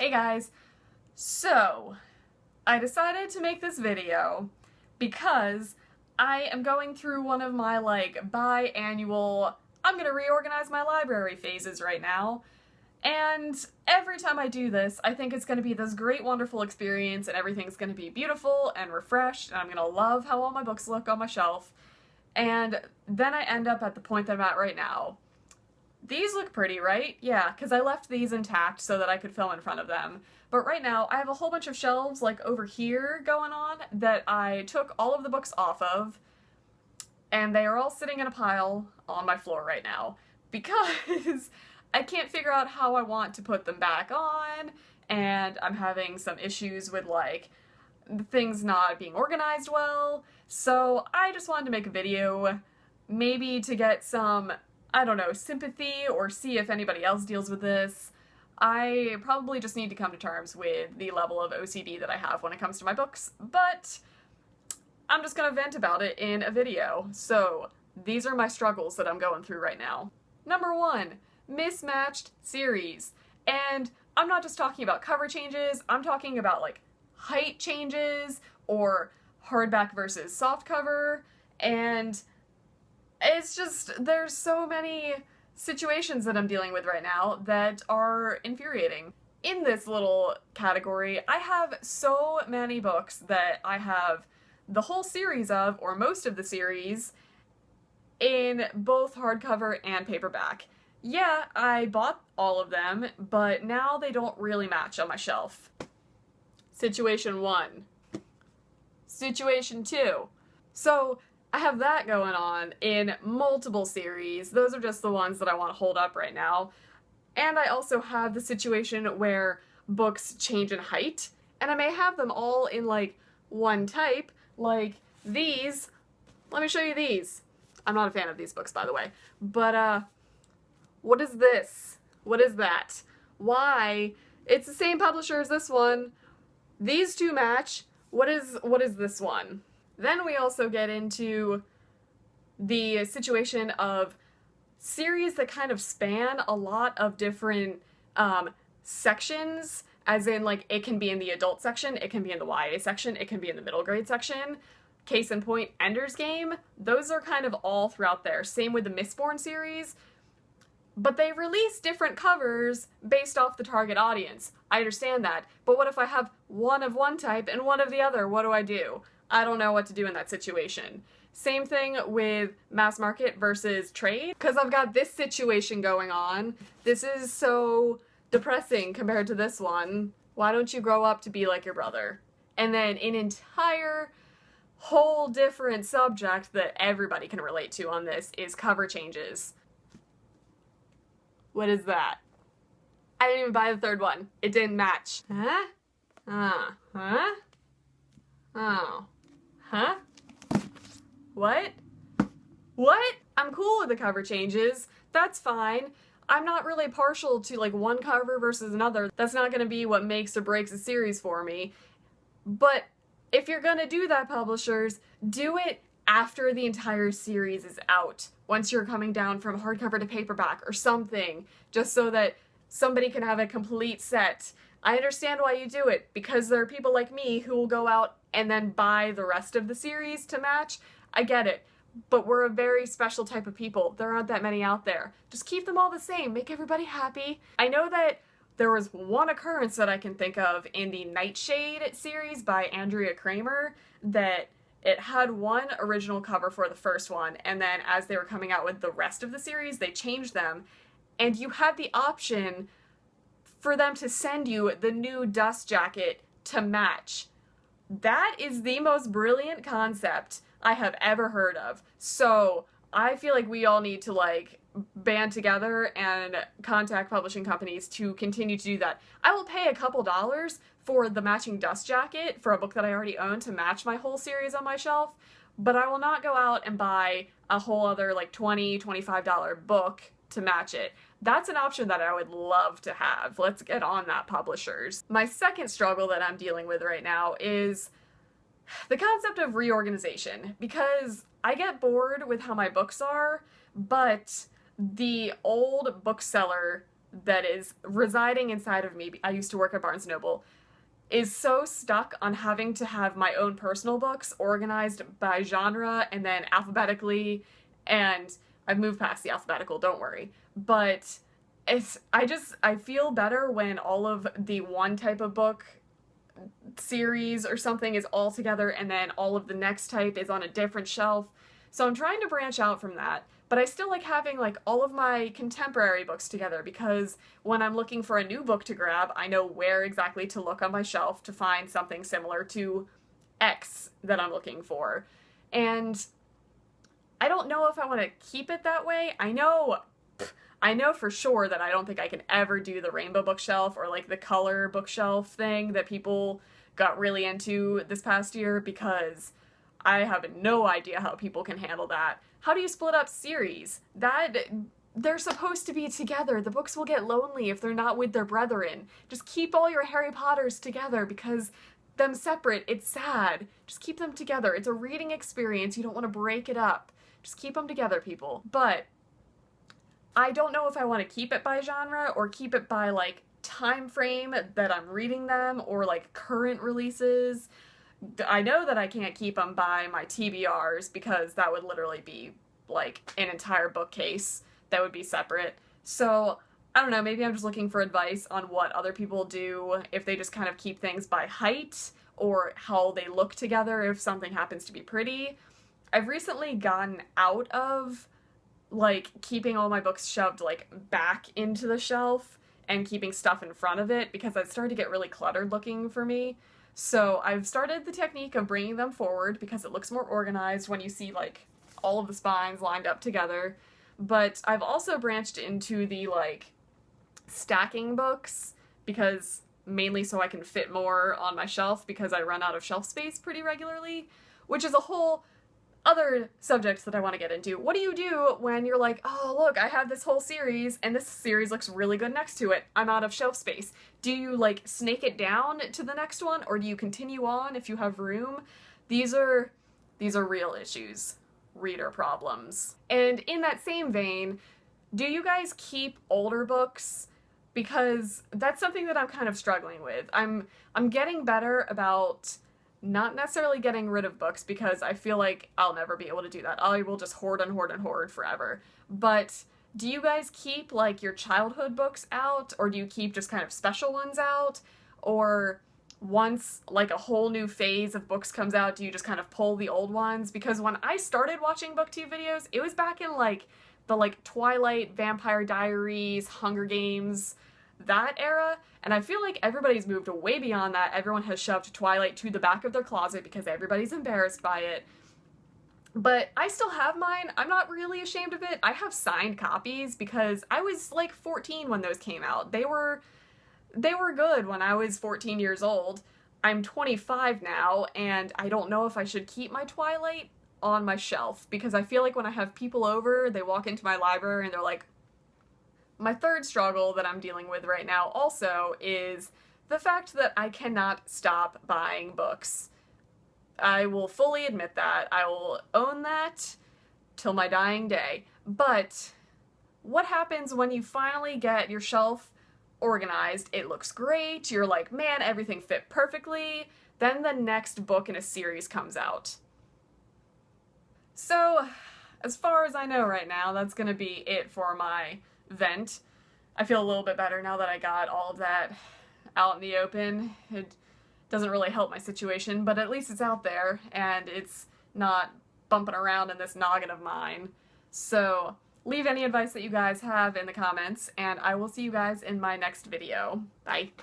Hey guys! So, I decided to make this video because I am going through one of my biannual I'm gonna reorganize my library phases right now. And every time I do this, I think it's gonna be this great wonderful experience and everything's gonna be beautiful and refreshed and I'm gonna love how all my books look on my shelf. And then I end up at the point that I'm at right now. These look pretty, right? Yeah, because I left these intact so that I could film in front of them. But right now, I have a whole bunch of shelves, over here going on, that I took all of the books off of, and they are all sitting in a pile on my floor right now. Because I can't figure out how I want to put them back on, and I'm having some issues with, things not being organized well. So I just wanted to make a video, maybe to get some, I don't know, sympathy or see if anybody else deals with this. I probably just need to come to terms with the level of OCD that I have when it comes to my books, but I'm just gonna vent about it in a video. So these are my struggles that I'm going through right now. Number one, mismatched series. And I'm not just talking about cover changes, I'm talking about height changes or hardback versus softcover, and it's just, there's so many situations that I'm dealing with right now that are infuriating. In this little category, I have so many books that I have the whole series of, or most of the series, in both hardcover and paperback. Yeah, I bought all of them, but now they don't really match on my shelf. Situation 1. Situation 2. So, I have that going on in multiple series. Those are just the ones that I want to hold up right now. And I also have the situation where books change in height, and I may have them all in one type, like these. Let me show you these. I'm not a fan of these books, by the way. But, what is this? What is that? Why? It's the same publisher as this one. These two match. What is this one? Then we also get into the situation of series that kind of span a lot of different sections, as in it can be in the adult section, it can be in the YA section, it can be in the middle grade section. Case in point, Ender's Game. Those are kind of all throughout there. Same with the Mistborn series. But they release different covers based off the target audience. I understand that. But what if I have one of one type and one of the other? What do I do? I don't know what to do in that situation. Same thing with mass market versus trade, because I've got this situation going on. This is so depressing compared to this one. Why don't you grow up to be like your brother? And then an entire whole different subject that everybody can relate to on this is cover changes. What is that? I didn't even buy the third one. It didn't match. Huh? Huh? Oh. Huh? What? What? I'm cool with the cover changes. That's fine. I'm not really partial to one cover versus another. That's not gonna be what makes or breaks a series for me. But if you're gonna do that, publishers, do it after the entire series is out. Once you're coming down from hardcover to paperback or something, just so that somebody can have a complete set. I understand why you do it, because there are people like me who will go out and then buy the rest of the series to match. I get it, but we're a very special type of people. There aren't that many out there. Just keep them all the same, make everybody happy. I know that there was one occurrence that I can think of in the Nightshade series by Andrea Kramer that it had one original cover for the first one, and then as they were coming out with the rest of the series, they changed them, and you had the option for them to send you the new dust jacket to match. That is the most brilliant concept I have ever heard of. So I feel like we all need to band together and contact publishing companies to continue to do that. I will pay a couple dollars for the matching dust jacket for a book that I already own to match my whole series on my shelf, but I will not go out and buy a whole other $20, $25 book to match it. That's an option that I would love to have. Let's get on that, publishers. My second struggle that I'm dealing with right now is the concept of reorganization, because I get bored with how my books are, but the old bookseller that is residing inside of me, I used to work at Barnes & Noble, is so stuck on having to have my own personal books organized by genre and then alphabetically, and I've moved past the alphabetical, don't worry. But I feel better when all of the one type of book series or something is all together and then all of the next type is on a different shelf. So I'm trying to branch out from that, but I still like having like all of my contemporary books together because when I'm looking for a new book to grab, I know where exactly to look on my shelf to find something similar to X that I'm looking for. And I don't know if I want to keep it that way. I know for sure that I don't think I can ever do the rainbow bookshelf or like the color bookshelf thing that people got really into this past year because I have no idea how people can handle that. How do you split up series? They're supposed to be together. The books will get lonely if they're not with their brethren. Just keep all your Harry Potters together because them separate, it's sad. Just keep them together. It's a reading experience. You don't want to break it up. Just keep them together, people. But I don't know if I want to keep it by genre or keep it by like time frame that I'm reading them or like current releases. I know that I can't keep them by my TBRs because that would literally be like an entire bookcase that would be separate. So I don't know, maybe I'm just looking for advice on what other people do, if they just kind of keep things by height or how they look together if something happens to be pretty. I've recently gotten out of like keeping all my books shoved like back into the shelf and keeping stuff in front of it because it started to get really cluttered looking for me. So I've started the technique of bringing them forward because it looks more organized when you see like all of the spines lined up together. But I've also branched into the like stacking books because mainly so I can fit more on my shelf because I run out of shelf space pretty regularly, which is a whole other subjects that I want to get into. What do you do when you're like, oh look, I have this whole series and this series looks really good next to it. I'm out of shelf space. Do you like snake it down to the next one or do you continue on if you have room? These are real issues, reader problems. And in that same vein, do you guys keep older books? Because that's something that I'm kind of struggling with. I'm getting better about not necessarily getting rid of books because I feel like I'll never be able to do that. I will just hoard and hoard and hoard forever. But do you guys keep like your childhood books out or do you keep just kind of special ones out? Or once like a whole new phase of books comes out, do you just kind of pull the old ones? Because when I started watching booktube videos, it was back in like the like Twilight, Vampire Diaries, Hunger Games, that era, and I feel like everybody's moved way beyond that. Everyone has shoved Twilight to the back of their closet because everybody's embarrassed by it. But I still have mine. I'm not really ashamed of it. I have signed copies because I was like 14 when those came out. They were good when I was 14 years old. I'm 25 now, and I don't know if I should keep my Twilight on my shelf because I feel like when I have people over, they walk into my library and they're like, my third struggle that I'm dealing with right now also is the fact that I cannot stop buying books. I will fully admit that. I will own that till my dying day. But what happens when you finally get your shelf organized? It looks great. You're like, man, everything fit perfectly. Then the next book in a series comes out. So, as far as I know right now, that's gonna be it for my vent. I feel a little bit better now that I got all of that out in the open. It doesn't really help my situation, but at least it's out there and it's not bumping around in this noggin of mine. So leave any advice that you guys have in the comments and I will see you guys in my next video. Bye.